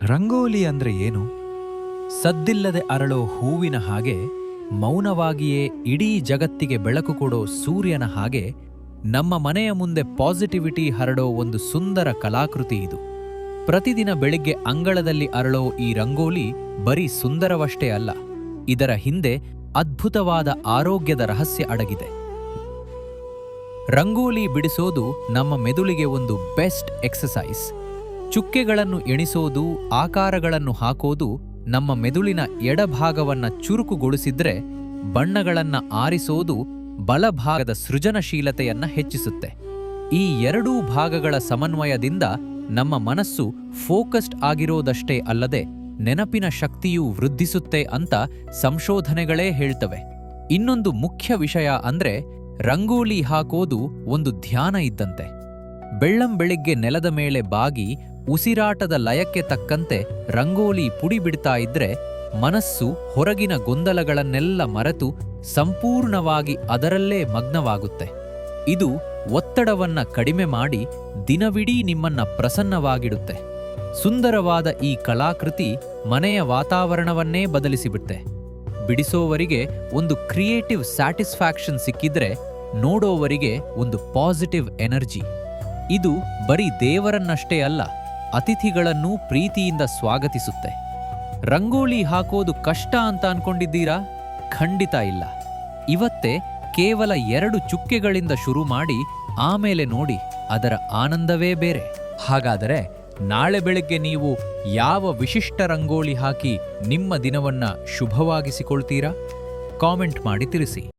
ರಂಗೋಲಿ ಅಂದ್ರೆ ಏನು? ಸದ್ದಿಲ್ಲದೆ ಅರಳೋ ಹೂವಿನ ಹಾಗೆ, ಮೌನವಾಗಿಯೇ ಇಡೀ ಜಗತ್ತಿಗೆ ಬೆಳಕು ಕೊಡೋ ಸೂರ್ಯನ ಹಾಗೆ, ನಮ್ಮ ಮನೆಯ ಮುಂದೆ ಪಾಸಿಟಿವಿಟಿ ಹರಡೋ ಒಂದು ಸುಂದರ ಕಲಾಕೃತಿ ಇದು. ಪ್ರತಿದಿನ ಬೆಳಿಗ್ಗೆ ಅಂಗಳದಲ್ಲಿ ಅರಳೋ ಈ ರಂಗೋಲಿ ಬರೀ ಸುಂದರವಷ್ಟೇ ಅಲ್ಲ, ಇದರ ಹಿಂದೆ ಅದ್ಭುತವಾದ ಆರೋಗ್ಯದ ರಹಸ್ಯ ಅಡಗಿದೆ. ರಂಗೋಲಿ ಬಿಡಿಸೋದು ನಮ್ಮ ಮೆದುಳಿಗೆ ಒಂದು ಬೆಸ್ಟ್ ಎಕ್ಸಸೈಸ್. ಚುಕ್ಕೆಗಳನ್ನು ಎಣಿಸೋದು, ಆಕಾರಗಳನ್ನು ಹಾಕೋದು ನಮ್ಮ ಮೆದುಳಿನ ಎಡಭಾಗವನ್ನ ಚುರುಕುಗೊಳಿಸಿದ್ರೆ, ಬಣ್ಣಗಳನ್ನ ಆರಿಸೋದು ಬಲಭಾಗದ ಸೃಜನಶೀಲತೆಯನ್ನ ಹೆಚ್ಚಿಸುತ್ತೆ. ಈ ಎರಡೂ ಭಾಗಗಳ ಸಮನ್ವಯದಿಂದ ನಮ್ಮ ಮನಸ್ಸು ಫೋಕಸ್ಡ್ ಆಗಿರೋದಷ್ಟೇ ಅಲ್ಲದೆ ನೆನಪಿನ ಶಕ್ತಿಯೂ ವೃದ್ಧಿಸುತ್ತೆ ಅಂತ ಸಂಶೋಧನೆಗಳೇ ಹೇಳ್ತವೆ. ಇನ್ನೊಂದು ಮುಖ್ಯ ವಿಷಯ ಅಂದ್ರೆ, ರಂಗೋಲಿ ಹಾಕೋದು ಒಂದು ಧ್ಯಾನ ಇದ್ದಂತೆ. ಬೆಳ್ಳಂಬೆಳಿಗ್ಗೆ ನೆಲದ ಮೇಲೆ ಬಾಗಿ ಉಸಿರಾಟದ ಲಯಕ್ಕೆ ತಕ್ಕಂತೆ ರಂಗೋಲಿ ಪುಡಿ ಬಿಡ್ತಾ ಇದ್ರೆ, ಮನಸ್ಸು ಹೊರಗಿನ ಗೊಂದಲಗಳನ್ನೆಲ್ಲ ಮರೆತು ಸಂಪೂರ್ಣವಾಗಿ ಅದರಲ್ಲೇ ಮಗ್ನವಾಗುತ್ತೆ. ಇದು ಒತ್ತಡವನ್ನ ಕಡಿಮೆ ಮಾಡಿ ದಿನವಿಡೀ ನಿಮ್ಮನ್ನ ಪ್ರಸನ್ನವಾಗಿಡುತ್ತೆ. ಸುಂದರವಾದ ಈ ಕಲಾಕೃತಿ ಮನೆಯ ವಾತಾವರಣವನ್ನೇ ಬದಲಿಸಿಬಿಡುತ್ತೆ. ಬಿಡಿಸೋವರಿಗೆ ಒಂದು ಕ್ರಿಯೇಟಿವ್ ಸ್ಯಾಟಿಸ್ಫ್ಯಾಕ್ಷನ್ ಸಿಕ್ಕಿದ್ರೆ, ನೋಡೋವರಿಗೆ ಒಂದು ಪಾಸಿಟಿವ್ ಎನರ್ಜಿ. ಇದು ಬರೀ ದೇವರನ್ನಷ್ಟೇ ಅಲ್ಲ, ಅತಿಥಿಗಳನ್ನೂ ಪ್ರೀತಿಯಿಂದ ಸ್ವಾಗತಿಸುತ್ತೆ. ರಂಗೋಲಿ ಹಾಕೋದು ಕಷ್ಟ ಅಂತ ಅನ್ಕೊಂಡಿದ್ದೀರಾ? ಖಂಡಿತ ಇಲ್ಲ. ಇವತ್ತೇ ಕೇವಲ 2 ಚುಕ್ಕೆಗಳಿಂದ ಶುರು ಮಾಡಿ ಆಮೇಲೆ ನೋಡಿ, ಅದರ ಆನಂದವೇ ಬೇರೆ. ಹಾಗಾದರೆ ನಾಳೆ ಬೆಳಗ್ಗೆ ನೀವು ಯಾವ ವಿಶಿಷ್ಟ ರಂಗೋಲಿ ಹಾಕಿ ನಿಮ್ಮ ದಿನವನ್ನ ಶುಭವಾಗಿಸಿಕೊಳ್ತೀರಾ? ಕಾಮೆಂಟ್ ಮಾಡಿ ತಿಳಿಸಿ.